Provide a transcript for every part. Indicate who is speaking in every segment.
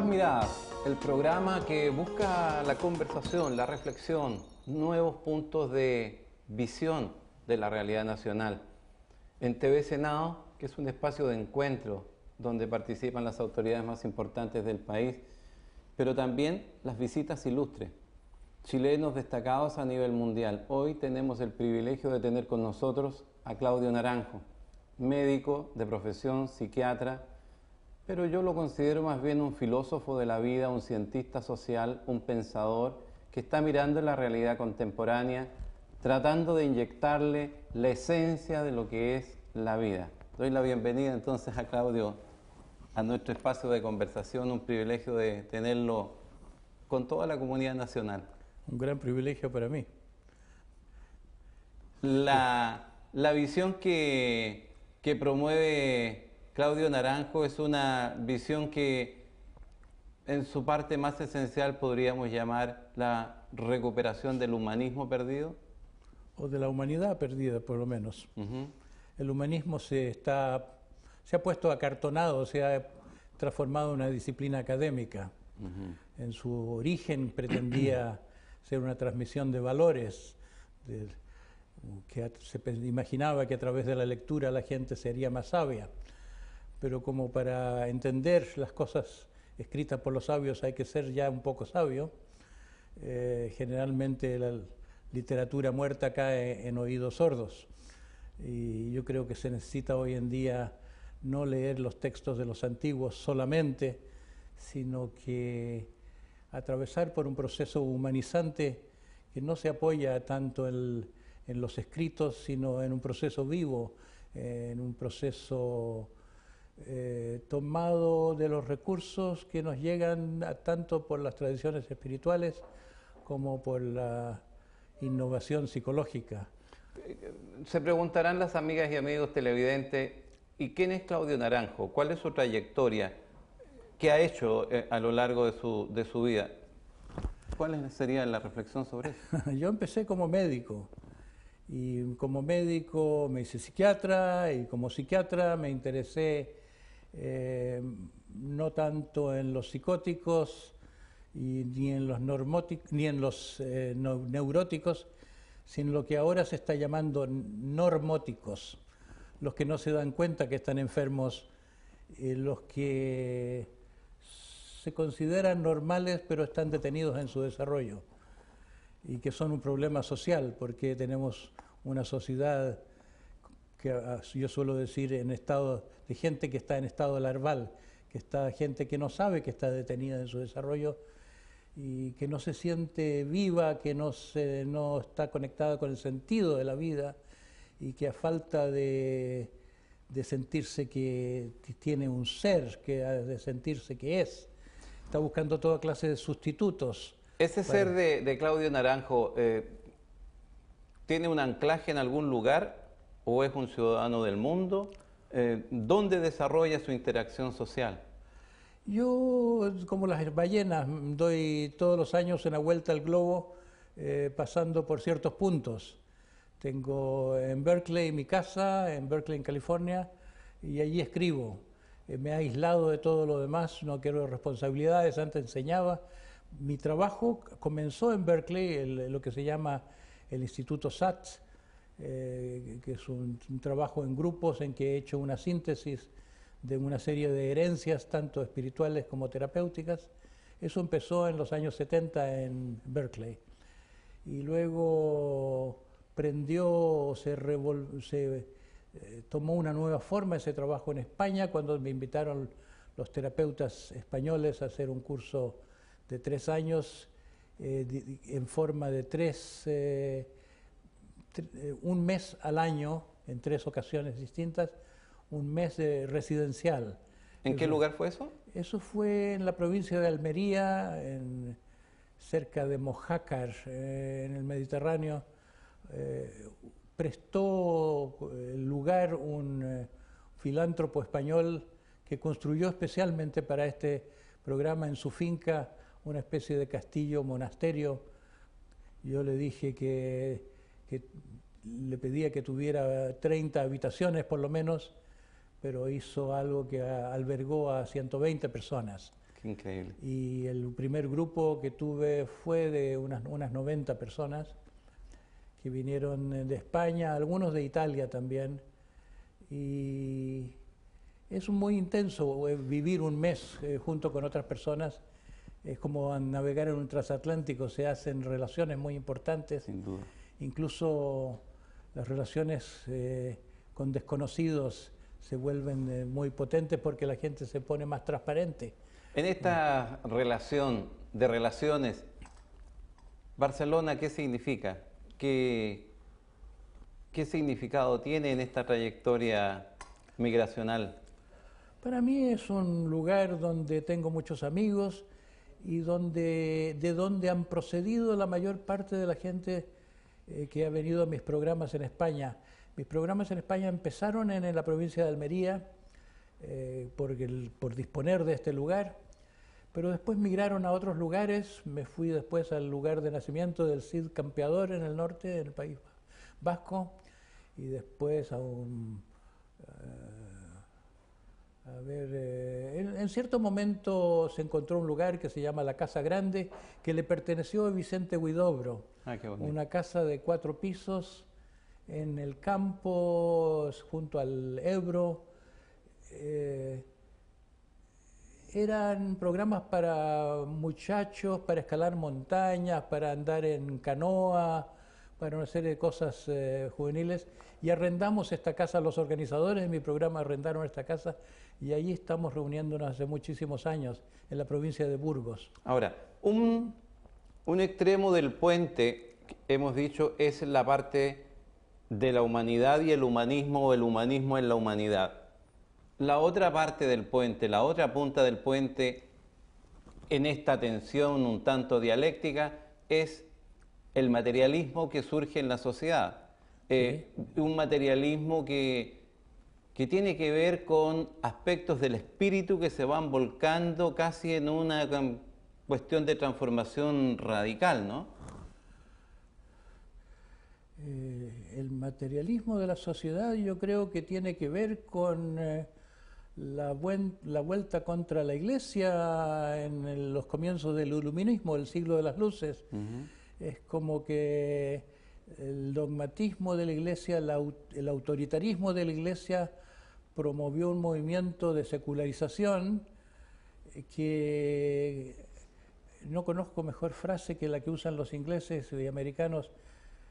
Speaker 1: Miradas, el programa que busca la conversación, la reflexión, nuevos puntos de visión de la realidad nacional. En TV Senado, que es un espacio de encuentro donde participan las autoridades más importantes del país, pero también las visitas ilustres, chilenos destacados a nivel mundial. Hoy tenemos el privilegio de tener con nosotros a Claudio Naranjo, médico de profesión, psiquiatra, pero yo lo considero más bien un filósofo de la vida, un cientista social, un pensador que está mirando la realidad contemporánea, tratando de inyectarle la esencia de lo que es la vida. Doy la bienvenida entonces a Claudio a nuestro espacio de conversación, un privilegio de tenerlo con toda la comunidad nacional.
Speaker 2: Un gran privilegio para mí.
Speaker 1: La visión que promueve Claudio Naranjo es una visión que en su parte más esencial podríamos llamar la recuperación del humanismo perdido.
Speaker 2: O de la humanidad perdida, por lo menos. El humanismo se ha puesto acartonado, se ha transformado en una disciplina académica. En su origen pretendía ser una transmisión de valores, que se imaginaba que a través de la lectura la gente sería más sabia. Pero como para entender las cosas escritas por los sabios hay que ser ya un poco sabio, generalmente la literatura muerta cae en oídos sordos. Y yo creo que se necesita hoy en día no leer los textos de los antiguos solamente, sino que atravesar por un proceso humanizante que no se apoya tanto en los escritos, sino en un proceso vivo, en un proceso tomado de los recursos que nos llegan tanto por las tradiciones espirituales como por la innovación psicológica.
Speaker 1: Se preguntarán las amigas y amigos televidentes, ¿y quién es Claudio Naranjo? ¿Cuál es su trayectoria? ¿Qué ha hecho a lo largo de su vida? ¿Cuál sería la reflexión sobre eso?
Speaker 2: Yo empecé como médico, y como médico me hice psiquiatra, y como psiquiatra me interesé no tanto en los psicóticos ni en los neuróticos, sino lo que ahora se está llamando normóticos, los que no se dan cuenta que están enfermos, los que se consideran normales pero están detenidos en su desarrollo y que son un problema social porque tenemos una sociedad que yo suelo decir en estado de gente que está en estado larval, que está gente que no sabe que está detenida en su desarrollo y que no se siente viva, que no está conectada con el sentido de la vida y que a falta de sentirse que tiene un ser, de sentirse que está buscando toda clase de sustitutos.
Speaker 1: ¿Ese ser de Claudio Naranjo tiene un anclaje en algún lugar o es un ciudadano del mundo? ¿Dónde desarrolla su interacción social?
Speaker 2: Yo, como las ballenas, doy todos los años una vuelta al globo pasando por ciertos puntos. Tengo en Berkeley mi casa, en Berkeley, en California, y allí escribo. Me he aislado de todo lo demás, no quiero responsabilidades, antes enseñaba. Mi trabajo comenzó en Berkeley, lo que se llama el Instituto SATS, que es un trabajo en grupos en que he hecho una síntesis de una serie de herencias, tanto espirituales como terapéuticas. Eso empezó en los años 70 en Berkeley. Y luego tomó una nueva forma ese trabajo en España cuando me invitaron los terapeutas españoles a hacer un curso de 3 años en forma de un mes al año, en 3 ocasiones distintas, un mes residencial.
Speaker 1: ¿En qué lugar fue eso?
Speaker 2: Eso fue en la provincia de Almería, cerca de Mojácar, en el Mediterráneo. Prestó el lugar un filántropo español que construyó especialmente para este programa en su finca una especie de castillo monasterio. Yo le dije que le pedía que tuviera 30 habitaciones por lo menos, pero hizo algo que albergó a 120 personas.
Speaker 1: Qué increíble.
Speaker 2: Y el primer grupo que tuve fue de unas 90 personas que vinieron de España, algunos de Italia también. Y es muy intenso vivir un mes junto con otras personas. Es como navegar en un transatlántico, se hacen relaciones muy importantes.
Speaker 1: Sin duda.
Speaker 2: Incluso las relaciones con desconocidos se vuelven muy potentes porque la gente se pone más transparente.
Speaker 1: En esta relación de relaciones, Barcelona, ¿qué significa? ¿Qué significado tiene en esta trayectoria migracional?
Speaker 2: Para mí es un lugar donde tengo muchos amigos y de donde han procedido la mayor parte de la gente que ha venido a mis programas en España. Mis programas en España empezaron en la provincia de Almería por disponer de este lugar, pero después migraron a otros lugares. Me fui después al lugar de nacimiento del Cid Campeador en el norte, en el País Vasco, y después en cierto momento se encontró un lugar que se llama la Casa Grande, que le perteneció a Vicente Huidobro.
Speaker 1: Ah, qué bonito.
Speaker 2: Una casa de 4 pisos en el campo, junto al Ebro. Eran programas para muchachos, para escalar montañas, para andar en canoa, para una serie de cosas juveniles. Y arrendamos esta casa, los organizadores de mi programa arrendaron esta casa y allí estamos reuniéndonos hace muchísimos años, en la provincia de Burgos.
Speaker 1: Ahora, un extremo del puente, hemos dicho, es la parte de la humanidad y el humanismo o el humanismo en la humanidad. La otra parte del puente, la otra punta del puente, en esta tensión un tanto dialéctica, es el materialismo que surge en la sociedad.
Speaker 2: Sí.
Speaker 1: Un materialismo que tiene que ver con aspectos del espíritu que se van volcando casi en una cuestión de transformación radical, ¿no?
Speaker 2: El materialismo de la sociedad yo creo que tiene que ver con la vuelta contra la Iglesia en los comienzos del iluminismo, el siglo de las luces. Es como que el dogmatismo de la Iglesia, el autoritarismo de la Iglesia promovió un movimiento de secularización que no conozco mejor frase que la que usan los ingleses y americanos.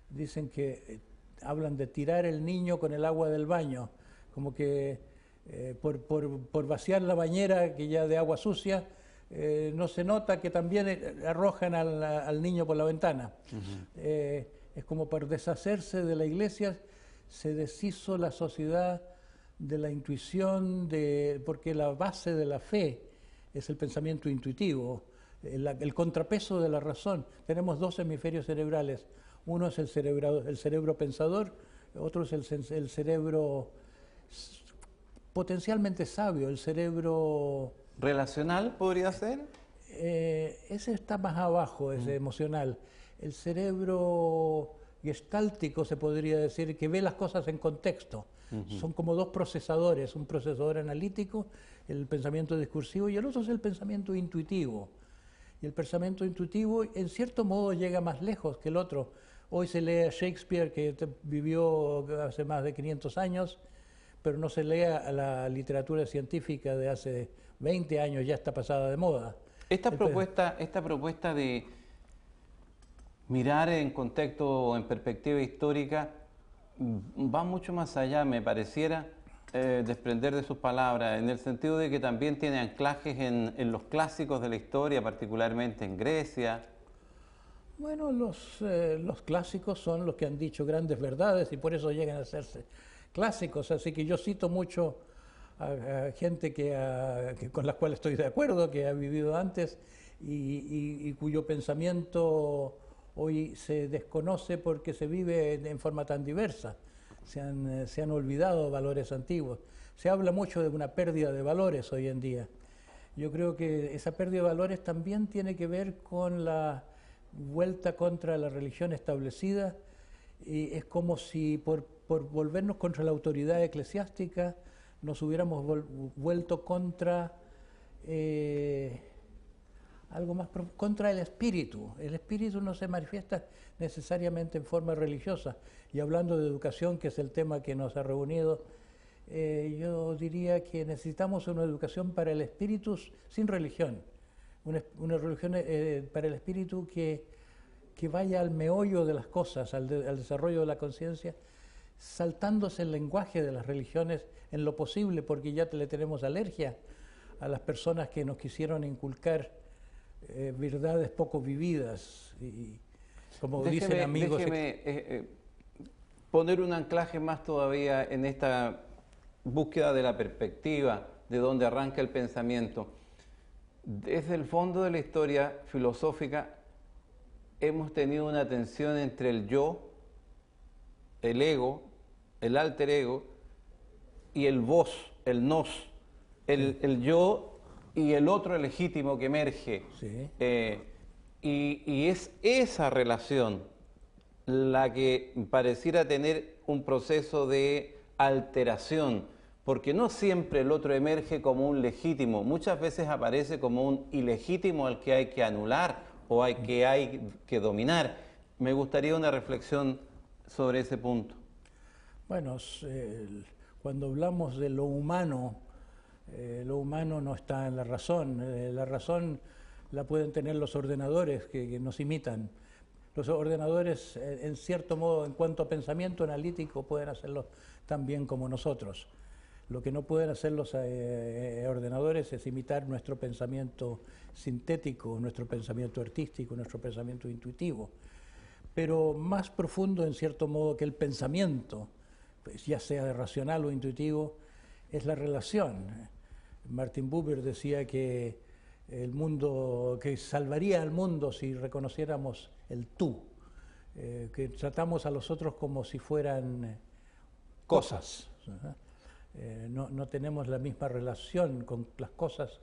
Speaker 2: Dicen que hablan de tirar el niño con el agua del baño, como que por vaciar la bañera, que ya de agua sucia, no se nota que también arrojan al niño por la ventana. Es como por deshacerse de la Iglesia, se deshizo la sociedad de la intuición, porque la base de la fe es el pensamiento intuitivo, el contrapeso de la razón. Tenemos 2 hemisferios cerebrales. Uno es el cerebro pensador, otro es el cerebro potencialmente sabio, el cerebro...
Speaker 1: ¿Relacional podría ser?
Speaker 2: Ese está más abajo, ese emocional. El cerebro gestáltico, se podría decir, que ve las cosas en contexto. Son como 2 procesadores, un procesador analítico, el pensamiento discursivo, y el otro es el pensamiento intuitivo. Y el pensamiento intuitivo, en cierto modo, llega más lejos que el otro. Hoy se lee a Shakespeare, que vivió hace más de 500 años, pero no se lee a la literatura científica de hace 20 años, ya está pasada de moda.
Speaker 1: Esta propuesta de mirar en contexto o en perspectiva histórica va mucho más allá, me pareciera desprender de sus palabras, en el sentido de que también tiene anclajes en los clásicos de la historia, particularmente en Grecia.
Speaker 2: Bueno, los clásicos son los que han dicho grandes verdades y por eso llegan a hacerse clásicos, así que yo cito mucho a gente con la cual estoy de acuerdo, que ha vivido antes y cuyo pensamiento hoy se desconoce porque se vive en forma tan diversa. Se han olvidado valores antiguos. Se habla mucho de una pérdida de valores hoy en día. Yo creo que esa pérdida de valores también tiene que ver con la vuelta contra la religión establecida, y es como si por volvernos contra la autoridad eclesiástica nos hubiéramos vuelto contra algo más contra el espíritu. El espíritu no se manifiesta necesariamente en forma religiosa. Y hablando de educación, que es el tema que nos ha reunido, yo diría que necesitamos una educación para el espíritu sin religión. Una religión para el espíritu que vaya al meollo de las cosas, al desarrollo de la conciencia, saltándose el lenguaje de las religiones en lo posible, porque ya le tenemos alergia a las personas que nos quisieron inculcar verdades poco vividas. Y como dicen amigos...
Speaker 1: Déjeme poner un anclaje más todavía en esta búsqueda de la perspectiva, de donde arranca el pensamiento. Desde el fondo de la historia filosófica hemos tenido una tensión entre el yo, el ego, el alter ego, y el vos, el nos, el yo y el otro legítimo que emerge.
Speaker 2: Sí.
Speaker 1: Y es esa relación la que pareciera tener un proceso de alteración, porque no siempre el otro emerge como un legítimo, muchas veces aparece como un ilegítimo al que hay que anular o hay que dominar. Me gustaría una reflexión sobre ese punto.
Speaker 2: Bueno, cuando hablamos de lo humano no está en la razón. La razón la pueden tener los ordenadores que nos imitan. Los ordenadores, en cierto modo, en cuanto a pensamiento analítico, pueden hacerlo tan bien como nosotros. Lo que no pueden hacer los ordenadores es imitar nuestro pensamiento sintético, nuestro pensamiento artístico, nuestro pensamiento intuitivo. Pero más profundo, en cierto modo, que el pensamiento, pues ya sea racional o intuitivo, es la relación. Martin Buber decía que el mundo, que salvaría al mundo si reconociéramos el tú, que tratamos a los otros como si fueran cosas. No tenemos la misma relación con las cosas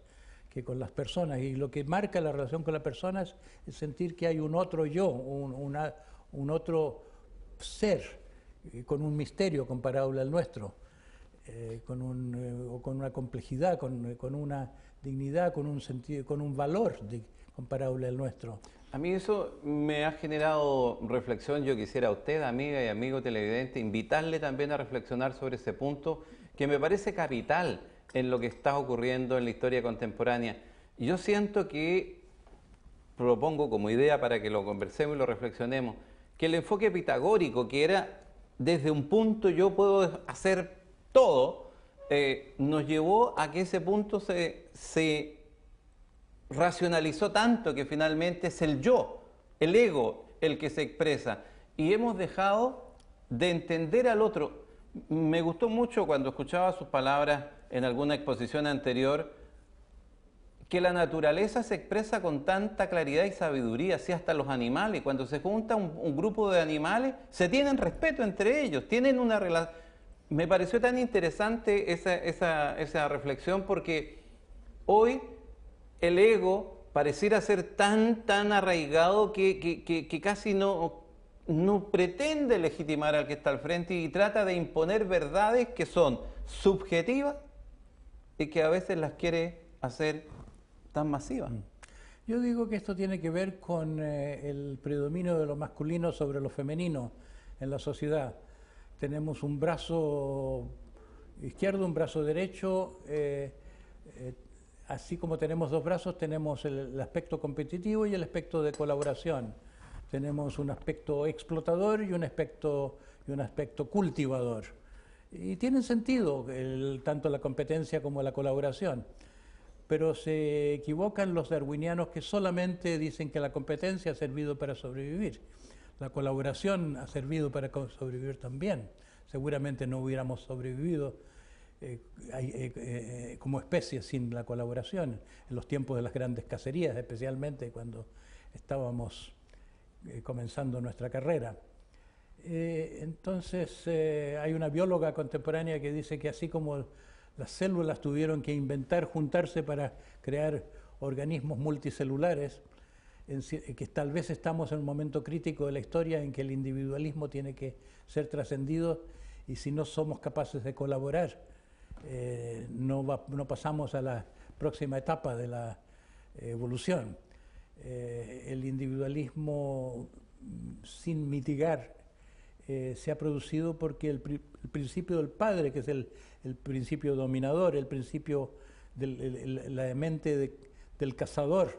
Speaker 2: que con las personas, y lo que marca la relación con las personas es sentir que hay un otro yo, un otro ser con un misterio comparable al nuestro, con una complejidad, con una dignidad, con un sentido, con un valor comparable al nuestro.
Speaker 1: A mí eso me ha generado reflexión. Yo quisiera a usted, amiga y amigo televidente, invitarle también a reflexionar sobre ese punto que me parece capital en lo que está ocurriendo en la historia contemporánea. Y yo siento que, propongo como idea para que lo conversemos y lo reflexionemos, que el enfoque pitagórico, que era desde un punto yo puedo hacer todo, nos llevó a que ese punto se racionalizó tanto que finalmente es el yo, el ego, el que se expresa. Y hemos dejado de entender al otro. Me gustó mucho cuando escuchaba sus palabras en alguna exposición anterior, que la naturaleza se expresa con tanta claridad y sabiduría, así hasta los animales. Cuando se junta un grupo de animales, se tienen respeto entre ellos, tienen una relación. Me pareció tan interesante esa reflexión, porque hoy el ego pareciera ser tan arraigado que casi no pretende legitimar al que está al frente y trata de imponer verdades que son subjetivas y que a veces las quiere hacer tan masivas.
Speaker 2: Yo digo que esto tiene que ver con el predominio de lo masculino sobre lo femenino en la sociedad. Tenemos un brazo izquierdo, un brazo derecho, así como tenemos dos brazos, tenemos el aspecto competitivo y el aspecto de colaboración. Tenemos un aspecto explotador y un aspecto cultivador. Y tienen sentido tanto la competencia como la colaboración. Pero se equivocan los darwinianos que solamente dicen que la competencia ha servido para sobrevivir. La colaboración ha servido para sobrevivir también. Seguramente no hubiéramos sobrevivido como especie sin la colaboración, en los tiempos de las grandes cacerías, especialmente cuando estábamos comenzando nuestra carrera. Entonces hay una bióloga contemporánea que dice que así como las células tuvieron que juntarse para crear organismos multicelulares, que tal vez estamos en un momento crítico de la historia en que el individualismo tiene que ser trascendido, y si no somos capaces de colaborar, no pasamos a la próxima etapa de la evolución. el individualismo sin mitigar se ha producido porque el principio del padre, que es el principio dominador, el principio de la mente del cazador,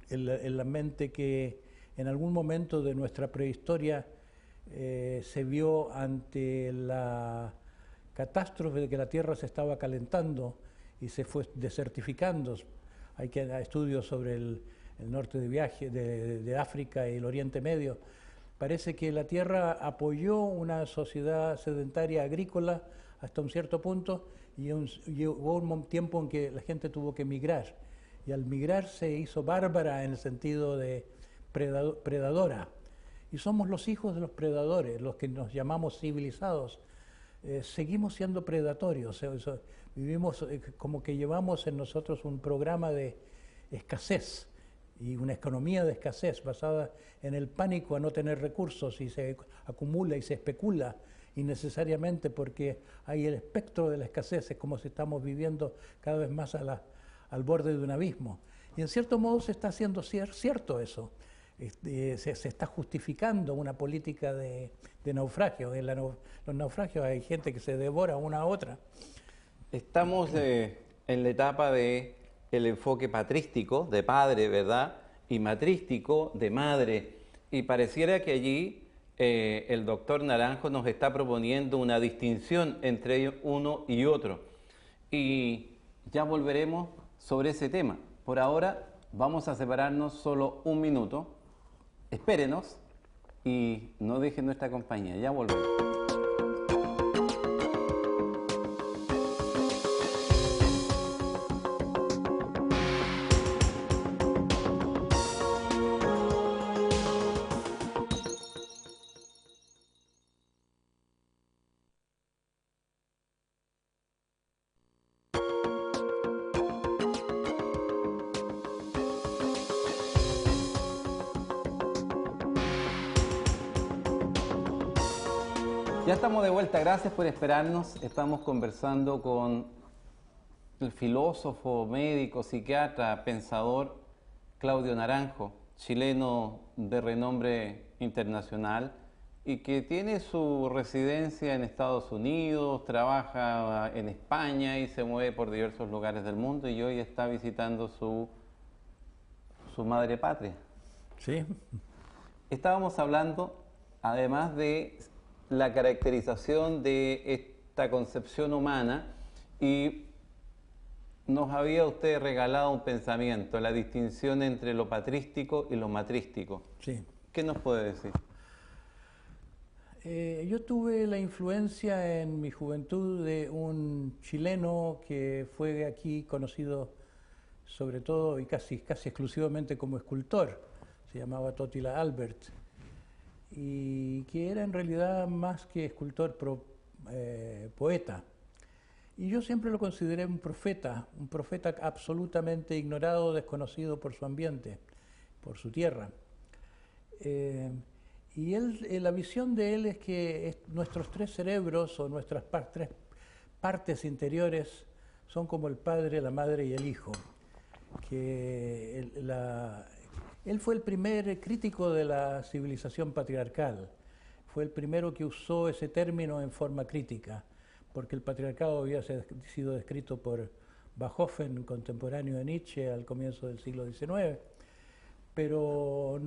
Speaker 2: la mente que en algún momento de nuestra prehistoria se vio ante la catástrofe de que la Tierra se estaba calentando y se fue desertificando. Hay estudios sobre el norte de África y el Oriente Medio. Parece que la Tierra apoyó una sociedad sedentaria agrícola hasta un cierto punto y hubo un tiempo en que la gente tuvo que migrar. Y al migrar se hizo bárbara en el sentido de predadora. Y somos los hijos de los predadores, los que nos llamamos civilizados. Seguimos siendo predatorios. Vivimos como que llevamos en nosotros un programa de escasez y una economía de escasez basada en el pánico a no tener recursos, y se acumula y se especula innecesariamente porque hay el espectro de la escasez. Es como si estamos viviendo cada vez más al borde de un abismo. Y en cierto modo se está haciendo cierto eso. Se está justificando una política de naufragio. En los naufragios hay gente que se devora una a otra.
Speaker 1: Estamos en la etapa de el enfoque patrístico, de padre, ¿verdad? Y matrístico, de madre. Y pareciera que allí el doctor Naranjo nos está proponiendo una distinción entre uno y otro. Y ya volveremos sobre ese tema. Por ahora vamos a separarnos solo un minuto. Espérenos y no dejen nuestra compañía. Ya volvemos. Ya estamos de vuelta, gracias por esperarnos. Estamos conversando con el filósofo, médico, psiquiatra, pensador Claudio Naranjo, chileno de renombre internacional y que tiene su residencia en Estados Unidos, trabaja en España y se mueve por diversos lugares del mundo, y hoy está visitando su madre patria.
Speaker 2: Sí.
Speaker 1: Estábamos hablando, además de la caracterización de esta concepción humana, y nos había usted regalado un pensamiento, la distinción entre lo patrístico y lo matrístico.
Speaker 2: Sí.
Speaker 1: ¿Qué nos puede decir?
Speaker 2: Yo tuve la influencia en mi juventud de un chileno que fue aquí conocido sobre todo y casi exclusivamente como escultor. Se llamaba Totila Albert, y que era en realidad más que escultor, poeta. Y yo siempre lo consideré un profeta absolutamente ignorado, desconocido por su ambiente, por su tierra. Y la visión de él es que nuestros tres cerebros o nuestras tres partes interiores son como el padre, la madre y el hijo. Que él fue el primer crítico de la civilización patriarcal, fue el primero que usó ese término en forma crítica, porque el patriarcado había sido descrito por Bachofen, contemporáneo de Nietzsche, al comienzo del siglo XIX, pero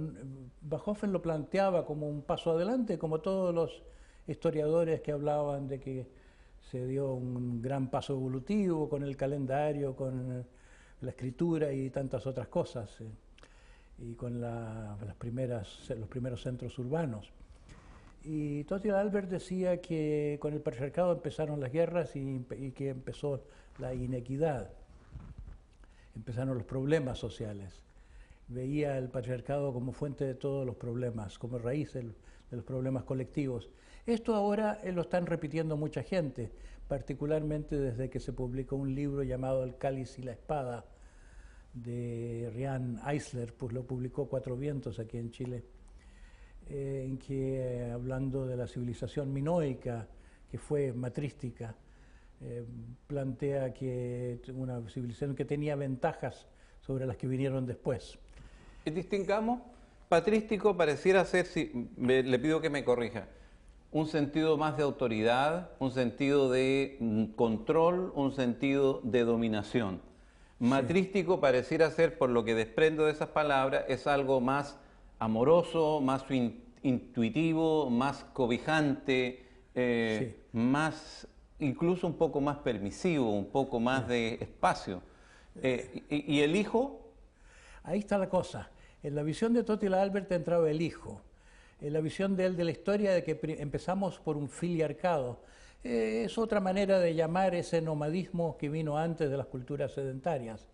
Speaker 2: Bachofen lo planteaba como un paso adelante, como todos los historiadores que hablaban de que se dio un gran paso evolutivo con el calendario, con la escritura y tantas otras cosas. Y con los primeros centros urbanos. Y Totila Albert decía que con el patriarcado empezaron las guerras y que empezó la inequidad, empezaron los problemas sociales. Veía el patriarcado como fuente de todos los problemas, como raíz de los problemas colectivos. Esto ahora lo están repitiendo mucha gente, particularmente desde que se publicó un libro llamado El cáliz y la espada, de Rian Eisler, pues lo publicó Cuatro Vientos aquí en Chile, en que hablando de la civilización minoica, que fue matrística, plantea que una civilización que tenía ventajas sobre las que vinieron después.
Speaker 1: Y distingamos, patrístico pareciera ser, le pido que me corrija, un sentido más de autoridad, un sentido de control, un sentido de dominación.
Speaker 2: Sí,
Speaker 1: Matrístico pareciera ser, por lo que desprendo de esas palabras, es algo más amoroso, más intuitivo, más cobijante,
Speaker 2: sí.
Speaker 1: más, incluso un poco más permisivo, un poco más de espacio. Y el hijo,
Speaker 2: Ahí está la cosa. En la visión de Totila Albert entraba el hijo. En la visión de él de la historia de que empezamos por un filiarcado. Es otra manera de llamar ese nomadismo que vino antes de las culturas sedentarias,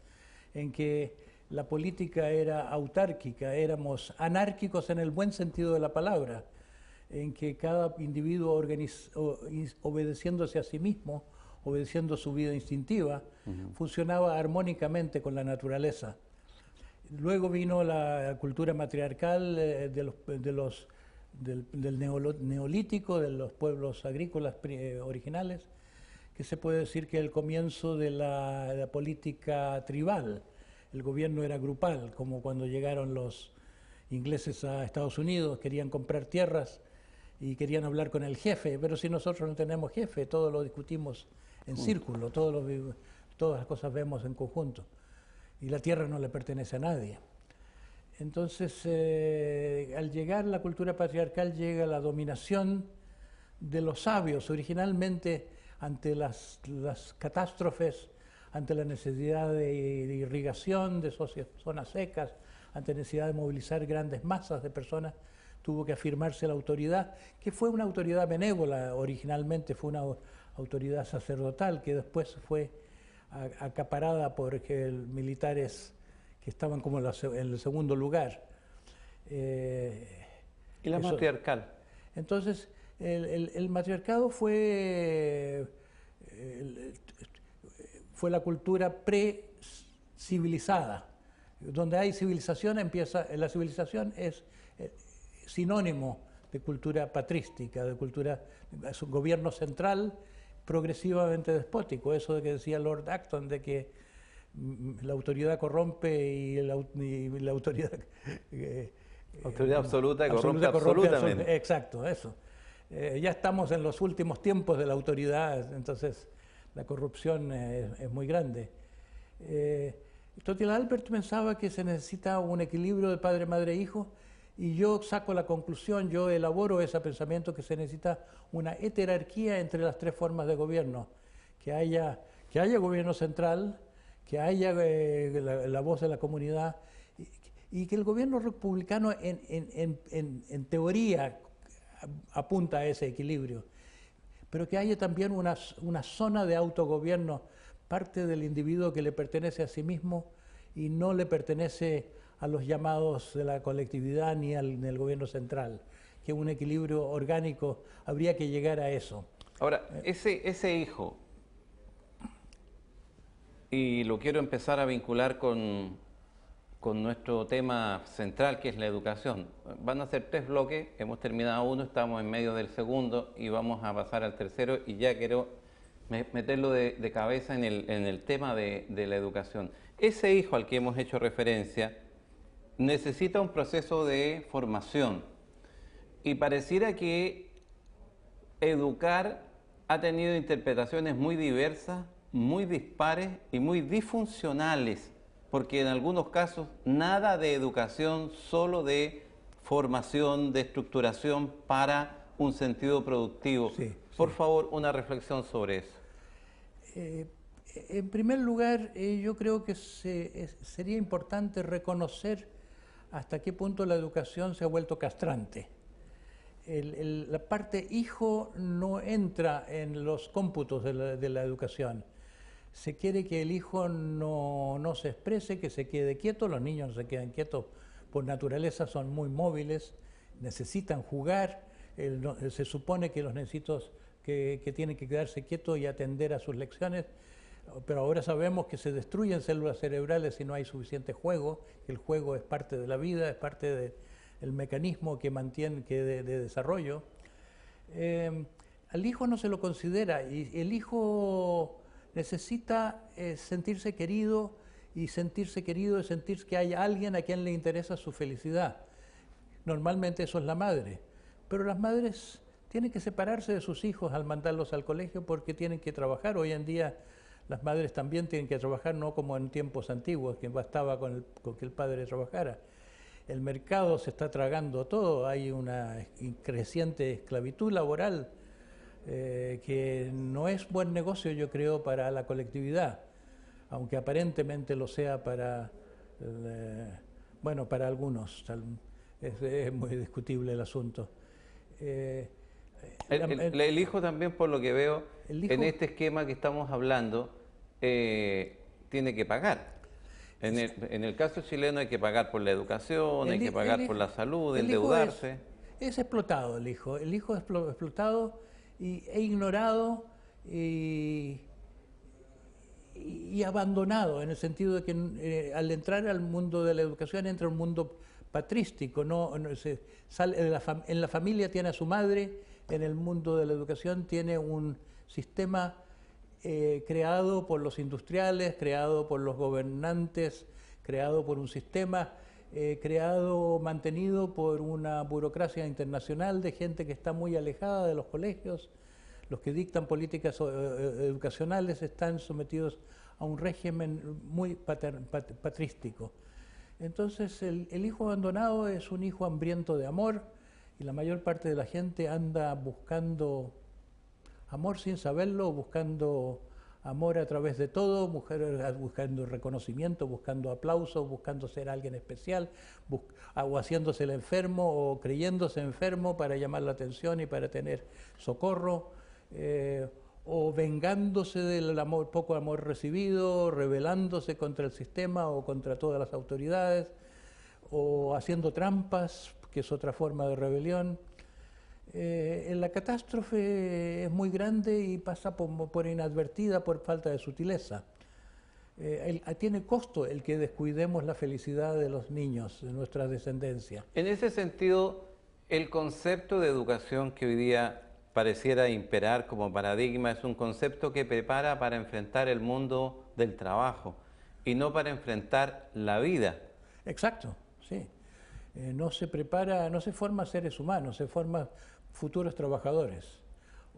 Speaker 2: en que la política era autárquica, éramos anárquicos en el buen sentido de la palabra, en que cada individuo obedeciéndose a sí mismo, obedeciendo su vida instintiva, funcionaba armónicamente con la naturaleza. Luego vino la cultura matriarcal del neolítico, de los pueblos agrícolas originales, que se puede decir que el comienzo de la política tribal. El gobierno era grupal, como cuando llegaron los ingleses a Estados Unidos, querían comprar tierras y querían hablar con el jefe, pero si nosotros no tenemos jefe, todo lo discutimos en círculo, todas las cosas vemos en conjunto y la tierra no le pertenece a nadie. Entonces, al llegar la cultura patriarcal, llega la dominación de los sabios. Originalmente, ante las catástrofes, ante la necesidad de irrigación de zonas secas, ante la necesidad de movilizar grandes masas de personas, tuvo que afirmarse la autoridad, que fue una autoridad benévola originalmente, fue una autoridad sacerdotal, que después fue acaparada por militares que estaban como en el segundo lugar.
Speaker 1: y la matriarcal.
Speaker 2: Entonces, el matriarcado fue la cultura pre-civilizada. Donde hay civilización, la civilización es sinónimo de cultura patrística, es un gobierno central progresivamente despótico. Eso de que decía Lord Acton, de que la autoridad corrompe y la autoridad...
Speaker 1: Autoridad absoluta corrompe absolutamente.
Speaker 2: Exacto, eso. Ya estamos en los últimos tiempos de la autoridad, entonces la corrupción es muy grande. Totila Albert pensaba que se necesita un equilibrio de padre, madre e hijo, y yo saco la conclusión, yo elaboro ese pensamiento que se necesita una heterarquía entre las tres formas de gobierno, que haya gobierno central, que haya la voz de la comunidad, y que el gobierno republicano en teoría apunta a ese equilibrio, pero que haya también una zona de autogobierno, parte del individuo que le pertenece a sí mismo y no le pertenece a los llamados de la colectividad ni al gobierno central, que un equilibrio orgánico, habría que llegar a eso.
Speaker 1: Ahora, ese hijo, y lo quiero empezar a vincular con nuestro tema central, que es la educación. Van a ser 3 bloques, hemos terminado uno, estamos en medio del segundo y vamos a pasar al tercero, y ya quiero meterlo de cabeza en el tema de la educación. Ese hijo al que hemos hecho referencia necesita un proceso de formación, y pareciera que educar ha tenido interpretaciones muy diversas, muy dispares y muy disfuncionales, porque en algunos casos nada de educación, solo de formación, de estructuración para un sentido productivo.
Speaker 2: Sí,
Speaker 1: Por
Speaker 2: sí.
Speaker 1: favor, una reflexión sobre eso.
Speaker 2: En primer lugar, yo creo que sería importante reconocer hasta qué punto la educación se ha vuelto castrante. La parte hijo no entra en los cómputos de la educación. Se quiere que el hijo no se exprese, que se quede quieto. Los niños no se quedan quietos por naturaleza, son muy móviles, necesitan jugar. Se supone que los necesitos que tienen que quedarse quietos y atender a sus lecciones, pero ahora sabemos que se destruyen células cerebrales si no hay suficiente juego, que el juego es parte de la vida, es parte del mecanismo que mantiene de desarrollo. Al hijo no se lo considera, y el hijo necesita sentirse querido y sentirse querido, y sentir que hay alguien a quien le interesa su felicidad. Normalmente eso es la madre, pero las madres tienen que separarse de sus hijos al mandarlos al colegio porque tienen que trabajar. Hoy en día las madres también tienen que trabajar, no como en tiempos antiguos, que bastaba con que el padre trabajara. El mercado se está tragando todo, hay una creciente esclavitud laboral que no es buen negocio, yo creo, para la colectividad, aunque aparentemente lo sea para, bueno, para algunos. Es muy discutible el asunto.
Speaker 1: El hijo también, por lo que veo, en este esquema que estamos hablando, tiene que pagar. En el caso chileno hay que pagar por la educación, hay que pagar por la salud, endeudarse.
Speaker 2: Es explotado el hijo. El hijo es explotado e ignorado y abandonado, en el sentido de que al entrar al mundo de la educación entra un mundo patrístico. En la familia tiene a su madre, en el mundo de la educación tiene un sistema creado por los industriales, creado por los gobernantes, creado por un sistema, mantenido por una burocracia internacional de gente que está muy alejada de los colegios. Los que dictan políticas educacionales están sometidos a un régimen muy patrístico. Entonces el hijo abandonado es un hijo hambriento de amor y la mayor parte de la gente anda buscando amor sin saberlo, buscando amor a través de todo, buscando reconocimiento, buscando aplausos, buscando ser alguien especial, o haciéndose el enfermo o creyéndose enfermo para llamar la atención y para tener socorro, o vengándose del poco amor recibido, rebelándose contra el sistema o contra todas las autoridades, o haciendo trampas, que es otra forma de rebelión. La catástrofe es muy grande y pasa por inadvertida, por falta de sutileza. Tiene costo el que descuidemos la felicidad de los niños, de nuestra descendencia.
Speaker 1: En ese sentido, el concepto de educación que hoy día pareciera imperar como paradigma es un concepto que prepara para enfrentar el mundo del trabajo y no para enfrentar la vida.
Speaker 2: Exacto, sí. No se prepara, no se forma seres humanos, se forma futuros trabajadores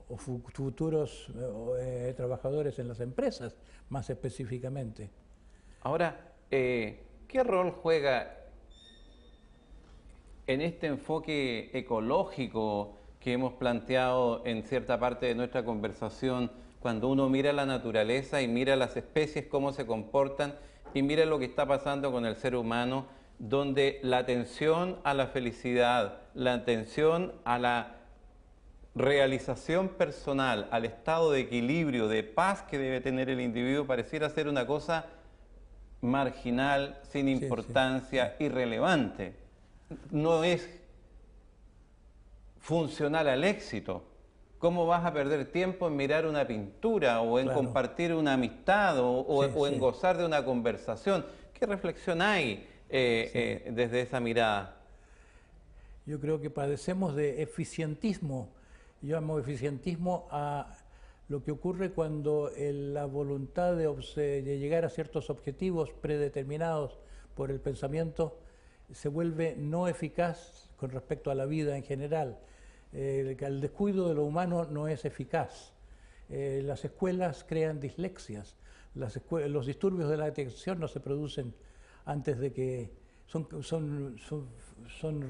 Speaker 2: o futuros trabajadores en las empresas, más específicamente.
Speaker 1: Ahora, ¿qué rol juega en este enfoque ecológico que hemos planteado en cierta parte de nuestra conversación, cuando uno mira la naturaleza y mira las especies, cómo se comportan, y mira lo que está pasando con el ser humano, donde la atención a la felicidad, la atención a la realización personal, al estado de equilibrio, de paz que debe tener el individuo, pareciera ser una cosa marginal, sin importancia, irrelevante. No es funcional al éxito. ¿Cómo vas a perder tiempo en mirar una pintura o en compartir una amistad o en gozar de una conversación? ¿Qué reflexión hay desde esa mirada?
Speaker 2: Yo creo que padecemos de eficientismo. Yo llamo eficientismo a lo que ocurre cuando la voluntad de llegar a ciertos objetivos predeterminados por el pensamiento se vuelve no eficaz con respecto a la vida en general. El descuido de lo humano no es eficaz. Las escuelas crean dislexias. Los disturbios de la atención no se producen antes de que son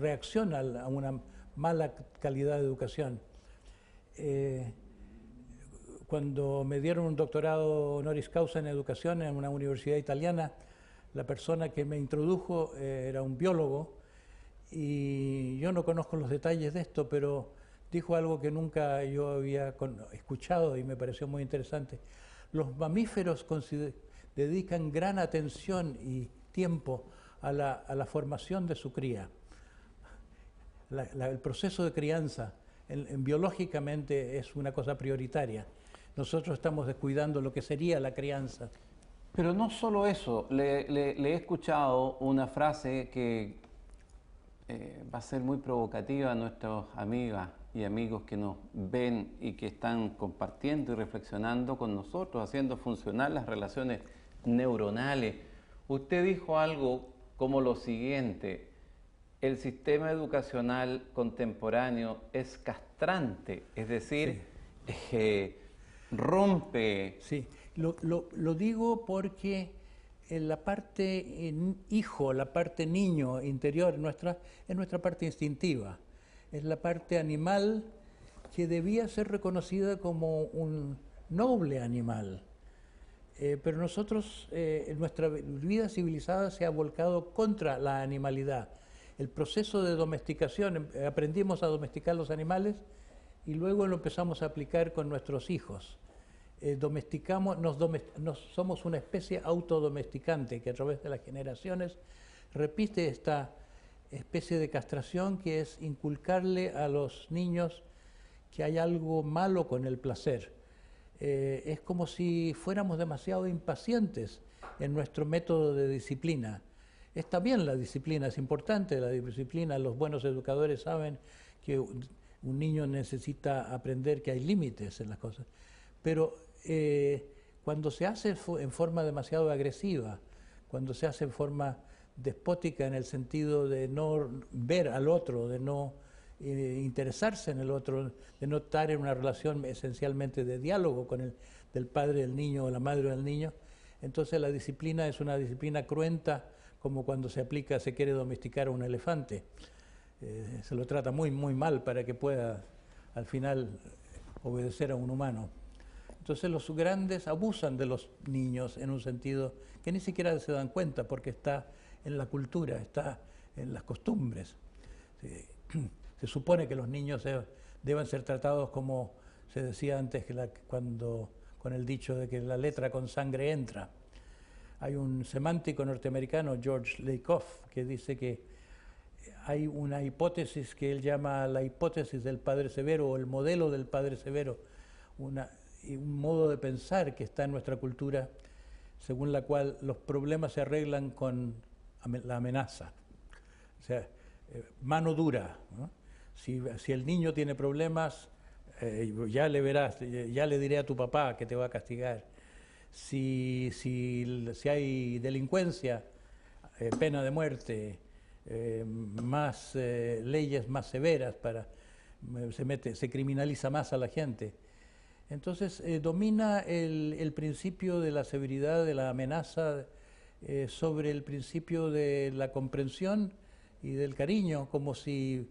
Speaker 2: reacción a una mala calidad de educación. Cuando me dieron un doctorado honoris causa en educación en una universidad italiana, la persona que me introdujo era un biólogo y yo no conozco los detalles de esto, pero dijo algo que nunca yo había escuchado y me pareció muy interesante. Los mamíferos dedican gran atención y tiempo a la formación de su cría. El proceso de crianza biológicamente es una cosa prioritaria. Nosotros estamos descuidando lo que sería la crianza.
Speaker 1: Pero no solo eso, le he escuchado una frase que va a ser muy provocativa a nuestras amigas y amigos que nos ven y que están compartiendo y reflexionando con nosotros, haciendo funcionar las relaciones neuronales. Usted dijo algo como lo siguiente: el sistema educacional contemporáneo es castrante, es decir, rompe.
Speaker 2: Sí, lo digo porque en la parte hijo, la parte niño interior nuestra, es nuestra parte instintiva, es la parte animal que debía ser reconocida como un noble animal. Pero nosotros, nuestra vida civilizada se ha volcado contra la animalidad. El proceso de domesticación, aprendimos a domesticar los animales y luego lo empezamos a aplicar con nuestros hijos. Somos una especie autodomesticante que a través de las generaciones repite esta especie de castración, que es inculcarle a los niños que hay algo malo con el placer. Es como si fuéramos demasiado impacientes en nuestro método de disciplina. Está bien, la disciplina es importante, la disciplina, los buenos educadores saben que un niño necesita aprender que hay límites en las cosas, pero cuando se hace en forma demasiado agresiva, cuando se hace en forma despótica en el sentido de no ver al otro, de no interesarse en el otro, de no estar en una relación esencialmente de diálogo con del padre del niño o la madre del niño, entonces la disciplina es una disciplina cruenta, como cuando se quiere domesticar a un elefante. Se lo trata muy mal para que pueda al final obedecer a un humano. Entonces los grandes abusan de los niños en un sentido que ni siquiera se dan cuenta, porque está en la cultura, está en las costumbres. Se supone que los niños deben ser tratados como se decía antes, con el dicho de que la letra con sangre entra. Hay un semántico norteamericano, George Lakoff, que dice que hay una hipótesis que él llama la hipótesis del padre severo, o el modelo del padre severo, un modo de pensar que está en nuestra cultura, según la cual los problemas se arreglan con la amenaza. O sea, mano dura, ¿no? Si el niño tiene problemas, ya le verás, ya le diré a tu papá que te va a castigar. Si hay delincuencia, pena de muerte, más leyes más severas, se criminaliza más a la gente. Entonces domina el principio de la severidad, de la amenaza, sobre el principio de la comprensión y del cariño, como si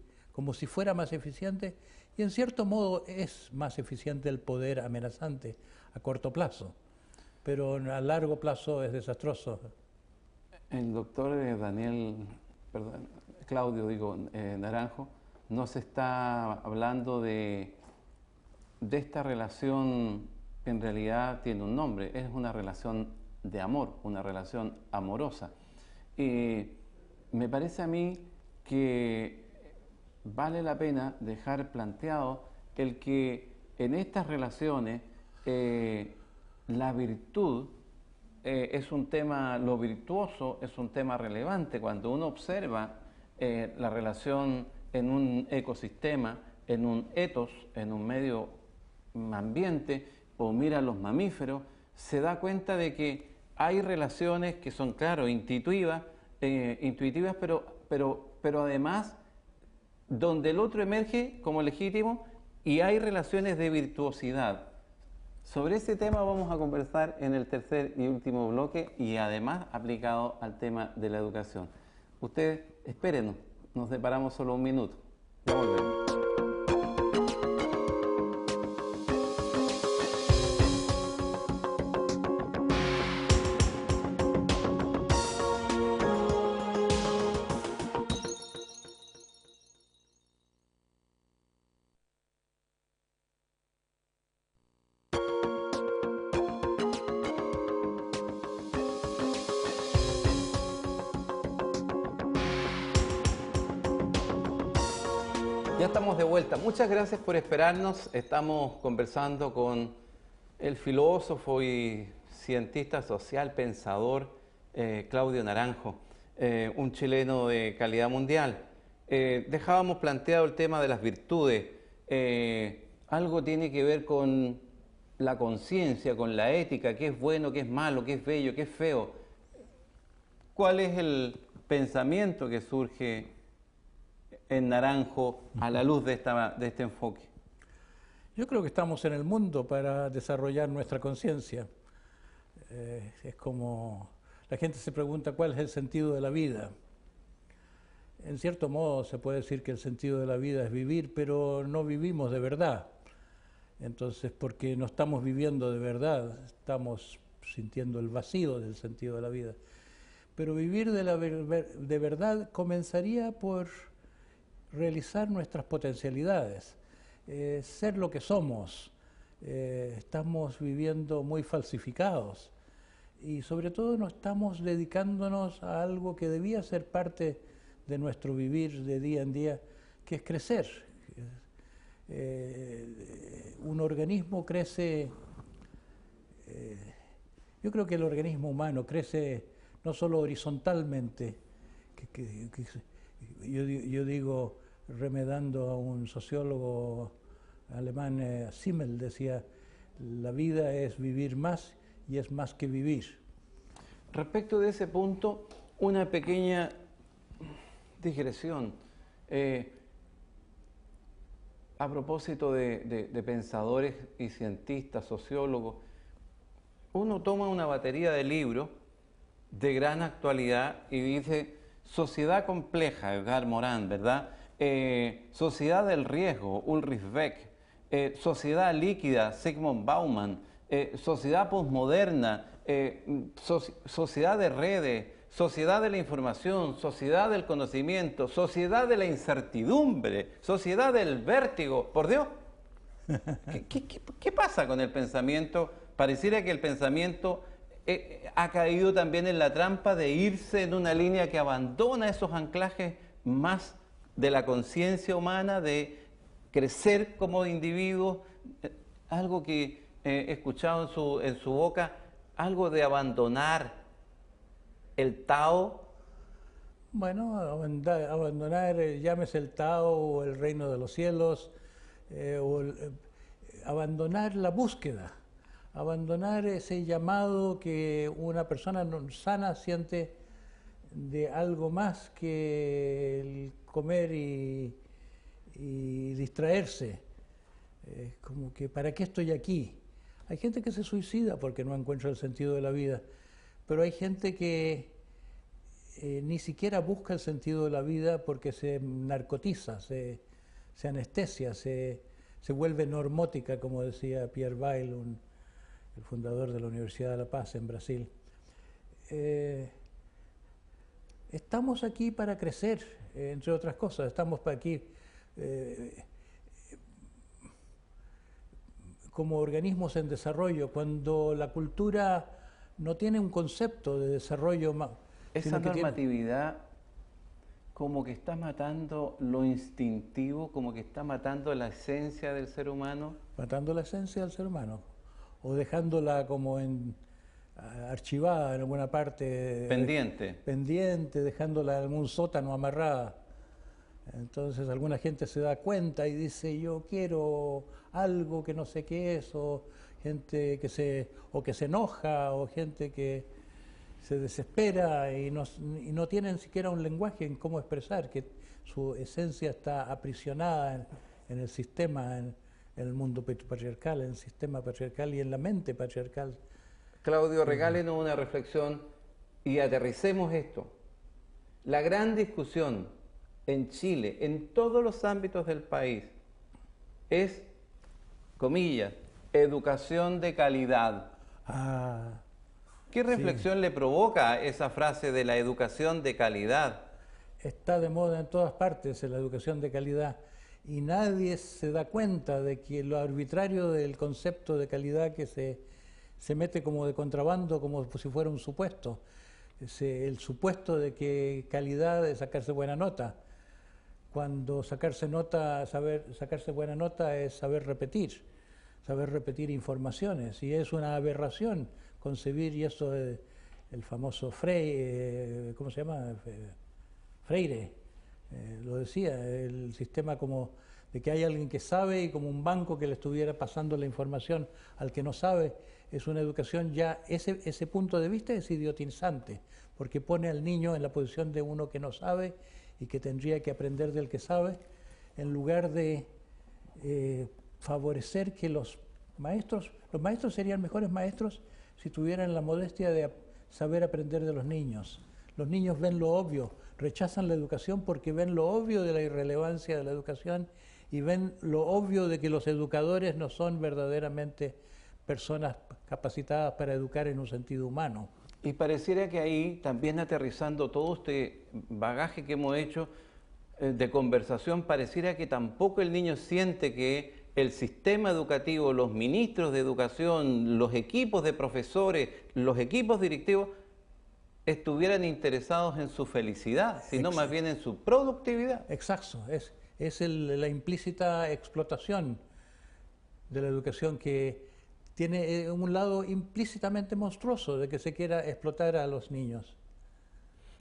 Speaker 2: fuera más eficiente, y en cierto modo es más eficiente el poder amenazante a corto plazo, pero a largo plazo es desastroso.
Speaker 1: El doctor Claudio Naranjo nos está hablando de esta relación que en realidad tiene un nombre, es una relación de amor, una relación amorosa. Me parece a mí que vale la pena dejar planteado el que en estas relaciones la virtud es un tema, lo virtuoso es un tema relevante. Cuando uno observa la relación en un ecosistema, en un etos, en un medio ambiente, o mira los mamíferos, se da cuenta de que hay relaciones que son, claro, intuitivas, pero además donde el otro emerge como legítimo, y hay relaciones de virtuosidad. Sobre ese tema vamos a conversar en el tercer y último bloque, y además aplicado al tema de la educación. Ustedes espérenos, nos separamos solo un minuto. Ya volvemos. Ya estamos de vuelta. Muchas gracias por esperarnos. Estamos conversando con el filósofo y cientista social, pensador Claudio Naranjo, un chileno de calidad mundial. Dejábamos planteado el tema de las virtudes. Algo tiene que ver con la conciencia, con la ética, qué es bueno, qué es malo, qué es bello, qué es feo. ¿cuál es el pensamiento que surge en Naranjo a la luz de este enfoque?
Speaker 2: Yo creo que estamos en el mundo para desarrollar nuestra conciencia. Es como la gente se pregunta cuál es el sentido de la vida. En cierto modo se puede decir que el sentido de la vida es vivir, pero no vivimos de verdad. Entonces, porque no estamos viviendo de verdad, estamos sintiendo el vacío del sentido de la vida. Pero vivir de verdad comenzaría por realizar nuestras potencialidades, ser lo que somos. Estamos viviendo muy falsificados y sobre todo no estamos dedicándonos a algo que debía ser parte de nuestro vivir de día en día, que es crecer. Un organismo crece, yo creo que el organismo humano crece no solo horizontalmente, yo digo, remedando a un sociólogo alemán, Simmel, decía, la vida es vivir más y es más que vivir.
Speaker 1: Respecto de ese punto, una pequeña digresión. A propósito de pensadores y cientistas, sociólogos, uno toma una batería de libros de gran actualidad y dice sociedad compleja, Edgar Morin, ¿verdad? Sociedad del riesgo, Ulrich Beck, sociedad líquida, Zygmunt Bauman, sociedad posmoderna, sociedad de redes, sociedad de la información, sociedad del conocimiento, sociedad de la incertidumbre, sociedad del vértigo. Por Dios, ¿qué pasa con el pensamiento? Pareciera que el pensamiento ha caído también en la trampa de irse en una línea que abandona esos anclajes más de la conciencia humana, de crecer como individuos, algo que he escuchado en su boca, algo de abandonar el Tao.
Speaker 2: Bueno, abandonar, llámese el Tao o el reino de los cielos, abandonar la búsqueda, abandonar ese llamado que una persona sana siente de algo más que el comer y distraerse. Como que, ¿para qué estoy aquí? Hay gente que se suicida porque no encuentra el sentido de la vida, pero hay gente que ni siquiera busca el sentido de la vida porque se narcotiza, se anestesia, se vuelve normótica, como decía Pierre Bayle, el fundador de la Universidad de La Paz en Brasil. Estamos aquí para crecer, entre otras cosas, estamos aquí como organismos en desarrollo, cuando la cultura no tiene un concepto de desarrollo más.
Speaker 1: Esa normatividad como que está matando lo instintivo, como que está matando la esencia del ser humano.
Speaker 2: Matando la esencia del ser humano, o dejándola como archivada en alguna parte. Pendiente, dejándola en algún sótano amarrada. Entonces alguna gente se da cuenta y dice, yo quiero algo que no sé qué es, o gente que se enoja, o gente que se desespera y no tienen siquiera un lenguaje en cómo expresar, que su esencia está aprisionada en el sistema, en el mundo patriarcal, en el sistema patriarcal y en la mente patriarcal.
Speaker 1: Claudio, regálenos una reflexión y aterricemos esto. La gran discusión en Chile, en todos los ámbitos del país, es, comillas, educación de calidad. ¿Qué reflexión le provoca esa frase de la educación de calidad?
Speaker 2: Está de moda en todas partes la educación de calidad y nadie se da cuenta de que lo arbitrario del concepto de calidad que se mete como de contrabando, como si fuera un supuesto. El supuesto de que calidad es sacarse buena nota, cuando sacarse buena nota es saber repetir informaciones, y es una aberración concebir, y eso el famoso Freire, ¿cómo se llama? Freire lo decía, el sistema como de que hay alguien que sabe y como un banco que le estuviera pasando la información al que no sabe. es una educación ya, ese punto de vista es idiotizante, porque pone al niño en la posición de uno que no sabe y que tendría que aprender del que sabe, en lugar de favorecer que los maestros serían mejores maestros si tuvieran la modestia de saber aprender de los niños. Los niños ven lo obvio, rechazan la educación porque ven lo obvio de la irrelevancia de la educación y ven lo obvio de que los educadores no son verdaderamente personas capacitadas para educar en un sentido humano.
Speaker 1: Y pareciera que ahí, también aterrizando todo este bagaje que hemos hecho de conversación, pareciera que tampoco el niño siente que el sistema educativo, los ministros de educación, los equipos de profesores, los equipos directivos, estuvieran interesados en su felicidad, sino más bien en su productividad.
Speaker 2: Exacto, es la implícita explotación de la educación que tiene un lado implícitamente monstruoso de que se quiera explotar a los niños,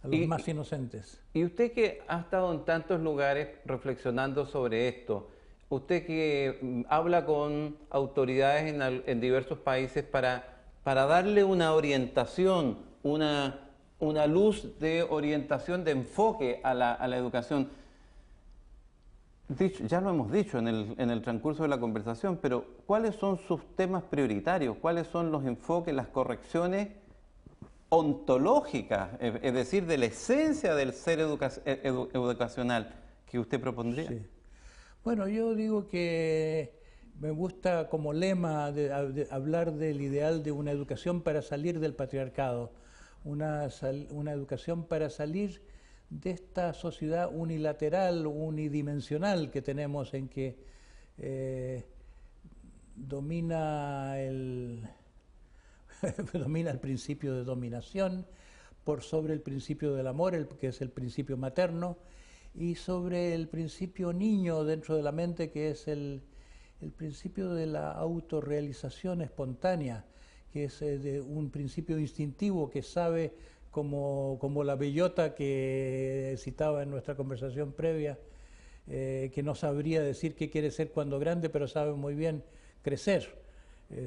Speaker 2: a los más inocentes.
Speaker 1: Y usted que ha estado en tantos lugares reflexionando sobre esto, usted que habla con autoridades en diversos países para darle una orientación, una luz de orientación, de enfoque a la educación. Ya lo hemos dicho en el transcurso de la conversación, pero ¿cuáles son sus temas prioritarios? ¿Cuáles son los enfoques, las correcciones ontológicas, es decir, de la esencia del ser educacional que usted propondría?
Speaker 2: Sí. Bueno, yo digo que me gusta como lema de hablar del ideal de una educación para salir del patriarcado, una educación para salir de esta sociedad unilateral, unidimensional que tenemos en que domina el principio de dominación por sobre el principio del amor, que es el principio materno, y sobre el principio niño dentro de la mente, que es el principio de la autorrealización espontánea, que es de un principio instintivo que sabe, como la bellota que citaba en nuestra conversación previa, que no sabría decir qué quiere ser cuando grande, pero sabe muy bien crecer.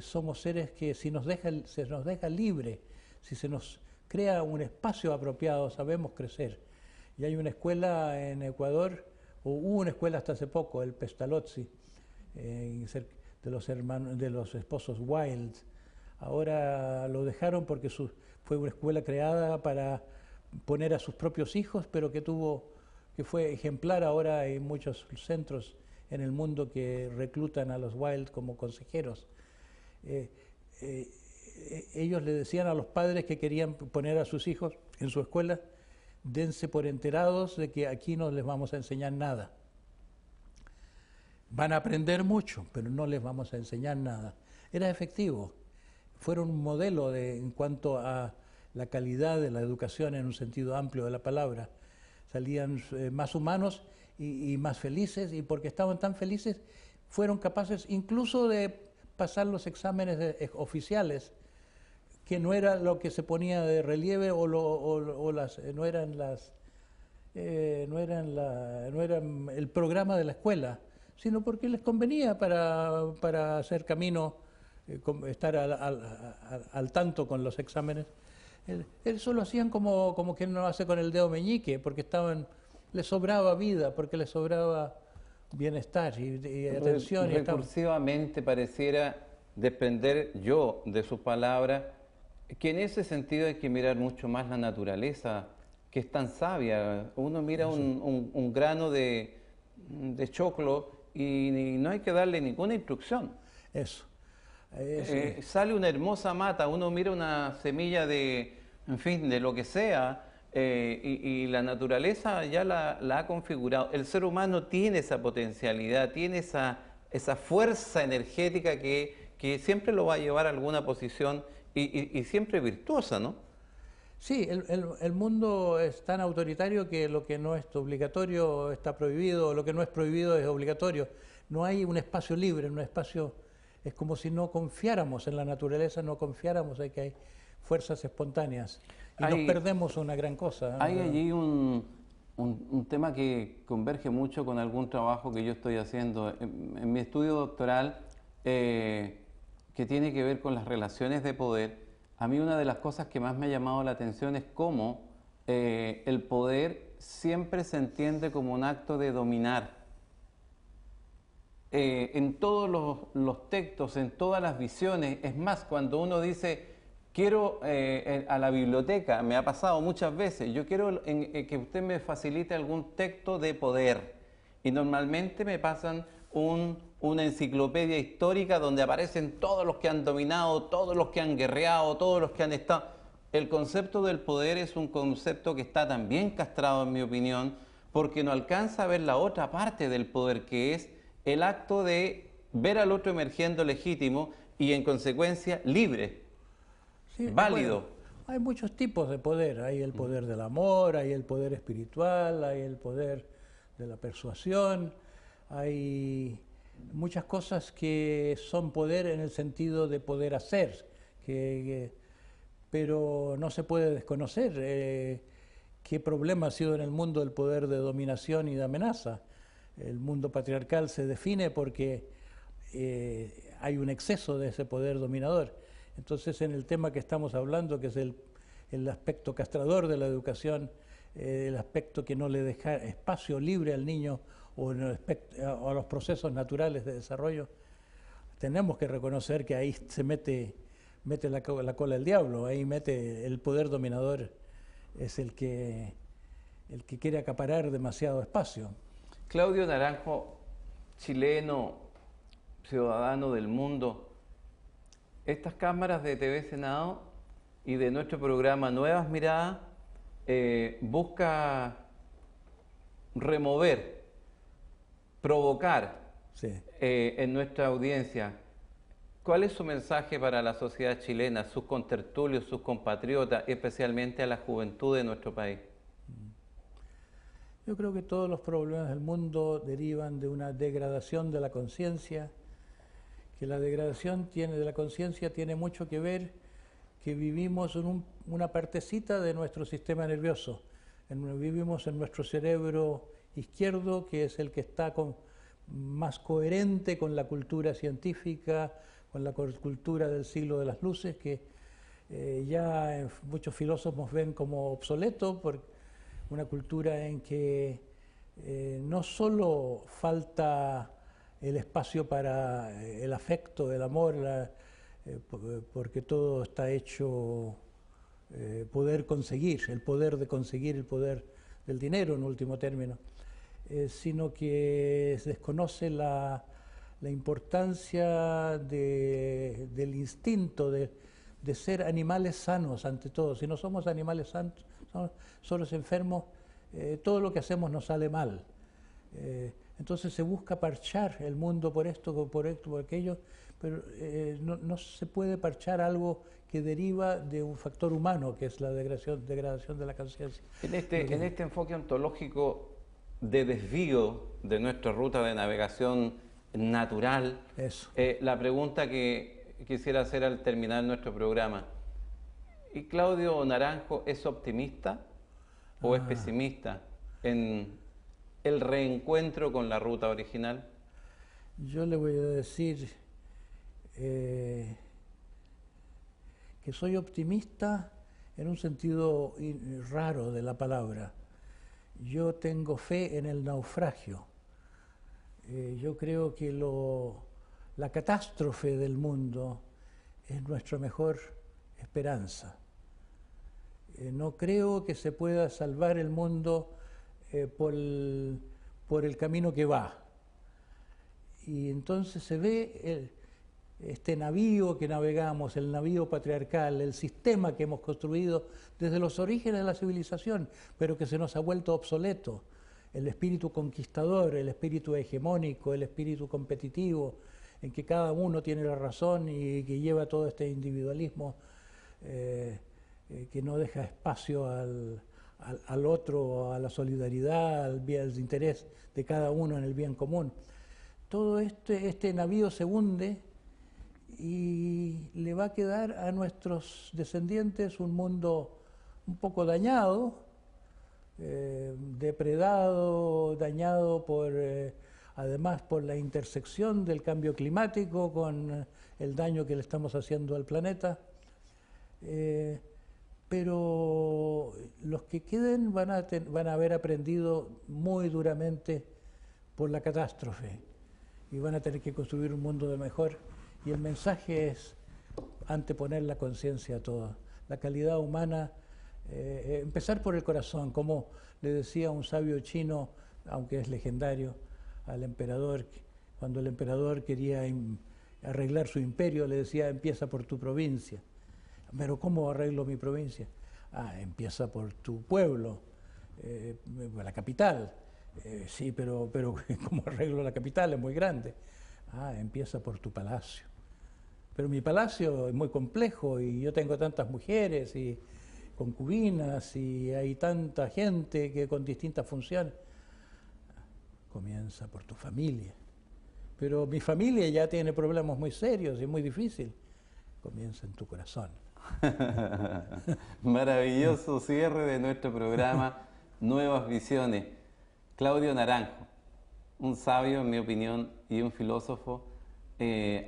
Speaker 2: Somos seres que se nos deja libre, si se nos crea un espacio apropiado, sabemos crecer. Y hay una escuela en Ecuador, o hubo una escuela hasta hace poco, el Pestalozzi, de los esposos Wilde. Ahora lo dejaron porque fue una escuela creada para poner a sus propios hijos, pero que fue ejemplar. Ahora hay muchos centros en el mundo que reclutan a los Wilde como consejeros. Ellos le decían a los padres que querían poner a sus hijos en su escuela: dense por enterados de que aquí no les vamos a enseñar nada. Van a aprender mucho, pero no les vamos a enseñar nada. Era efectivo. Fueron un modelo en cuanto a la calidad de la educación en un sentido amplio de la palabra. Salían más humanos y más felices, y porque estaban tan felices fueron capaces incluso de pasar los exámenes oficiales, que no era lo que se ponía de relieve no eran el programa de la escuela, sino porque les convenía para hacer camino, estar al tanto con los exámenes. Eso lo hacían como quien lo hace con el dedo meñique, porque les sobraba vida, porque les sobraba bienestar y atención.
Speaker 1: Recursivamente pareciera depender yo de sus palabras, que en ese sentido hay que mirar mucho más la naturaleza, que es tan sabia. Uno mira un grano de choclo y no hay que darle ninguna instrucción.
Speaker 2: Eso.
Speaker 1: Sale una hermosa mata, uno mira una semilla de lo que sea, y la naturaleza ya la ha configurado. El ser humano tiene esa potencialidad, tiene esa fuerza energética que siempre lo va a llevar a alguna posición y siempre virtuosa, ¿no?
Speaker 2: Sí, el mundo es tan autoritario que lo que no es obligatorio está prohibido, lo que no es prohibido es obligatorio. No hay un espacio libre, un espacio. Es como si no confiáramos en la naturaleza, no confiáramos en que hay fuerzas espontáneas. Y nos perdemos una gran cosa.
Speaker 1: Hay allí un tema que converge mucho con algún trabajo que yo estoy haciendo. En mi estudio doctoral, que que tiene que ver con las relaciones de poder, a mí una de las cosas que más me ha llamado la atención es cómo el poder siempre se entiende como un acto de dominar. En todos los textos, en todas las visiones, es más, cuando uno dice, quiero a la biblioteca, me ha pasado muchas veces, yo quiero que usted me facilite algún texto de poder, y normalmente me pasan una enciclopedia histórica donde aparecen todos los que han dominado, todos los que han guerreado, todos los que han estado. El concepto del poder es un concepto que está también castrado, en mi opinión, porque no alcanza a ver la otra parte del poder, que es el acto de ver al otro emergiendo legítimo y en consecuencia libre,
Speaker 2: Sí,
Speaker 1: válido.
Speaker 2: bueno, hay muchos tipos de poder. Hay el poder del amor, hay el poder espiritual, hay el poder de la persuasión. Hay muchas cosas que son poder en el sentido de poder hacer, pero no se puede desconocer qué problema ha sido en el mundo el poder de dominación y de amenaza. El mundo patriarcal se define porque hay un exceso de ese poder dominador. Entonces, en el tema que estamos hablando, que es el aspecto castrador de la educación, el aspecto que no le deja espacio libre al niño o a los procesos naturales de desarrollo, tenemos que reconocer que ahí se mete la cola del diablo, ahí mete el poder dominador, es el que quiere acaparar demasiado espacio.
Speaker 1: Claudio Naranjo, chileno, ciudadano del mundo, estas cámaras de TV Senado y de nuestro programa Nuevas Miradas busca remover, provocar
Speaker 2: Sí.
Speaker 1: en nuestra audiencia. ¿Cuál es su mensaje para la sociedad chilena, sus contertulios, sus compatriotas, especialmente a la juventud de nuestro país?
Speaker 2: Yo creo que todos los problemas del mundo derivan de una degradación de la conciencia, que la degradación de la conciencia tiene mucho que ver que vivimos en una partecita de nuestro sistema nervioso. Vivimos en nuestro cerebro izquierdo, que es el que está más coherente con la cultura científica, con la cultura del siglo de las luces, que ya muchos filósofos ven como obsoleto, por una cultura en que no solo falta el espacio para el afecto, el amor, porque todo está hecho poder conseguir, el poder de conseguir el poder del dinero en último término, sino que se desconoce la importancia del instinto de ser animales sanos ante todo. Si no somos animales sanos, somos enfermos, todo lo que hacemos nos sale mal. Entonces se busca parchar el mundo por esto, por aquello, pero no se puede parchar algo que deriva de un factor humano, que es la degradación de la conciencia.
Speaker 1: En este enfoque ontológico de desvío de nuestra ruta de navegación natural, la pregunta que quisiera hacer al terminar nuestro programa, ¿y Claudio Naranjo es optimista o es pesimista en el reencuentro con la ruta original?
Speaker 2: Yo le voy a decir que soy optimista en un sentido raro de la palabra. Yo tengo fe en el naufragio. Yo creo que la catástrofe del mundo es nuestra mejor esperanza. No creo que se pueda salvar el mundo por el camino que va. Y entonces se ve este navío que navegamos, el navío patriarcal, el sistema que hemos construido desde los orígenes de la civilización, pero que se nos ha vuelto obsoleto. El espíritu conquistador, el espíritu hegemónico, el espíritu competitivo, en que cada uno tiene la razón y que lleva todo este individualismo que no deja espacio al otro, a la solidaridad, al interés de cada uno en el bien común. Todo este navío se hunde y le va a quedar a nuestros descendientes un mundo un poco dañado, depredado, dañado por además por la intersección del cambio climático con el daño que le estamos haciendo al planeta. Pero los que queden van a haber aprendido muy duramente por la catástrofe y van a tener que construir un mundo de mejor. Y el mensaje es anteponer la conciencia a todo, la calidad humana, empezar por el corazón, como le decía un sabio chino, aunque es legendario, al emperador, cuando el emperador quería arreglar su imperio, le decía, empieza por tu provincia. Pero ¿cómo arreglo mi provincia? Empieza por tu pueblo, la capital. Sí, pero ¿cómo arreglo la capital? Es muy grande. Empieza por tu palacio. Pero mi palacio es muy complejo y yo tengo tantas mujeres y concubinas y hay tanta gente que con distintas funciones. Comienza por tu familia. Pero mi familia ya tiene problemas muy serios y muy difíciles. Comienza en tu corazón.
Speaker 1: Maravilloso cierre de nuestro programa Nuevas Visiones. Claudio Naranjo, un sabio en mi opinión y un filósofo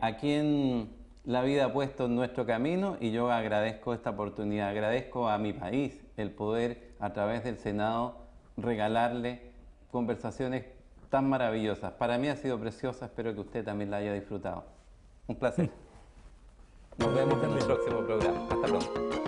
Speaker 1: a quien la vida ha puesto en nuestro camino, y yo agradezco esta oportunidad, agradezco a mi país el poder a través del Senado regalarle conversaciones tan maravillosas. Para mí ha sido preciosa, espero que usted también la haya disfrutado. Un placer. Nos vemos en el próximo programa. Hasta pronto.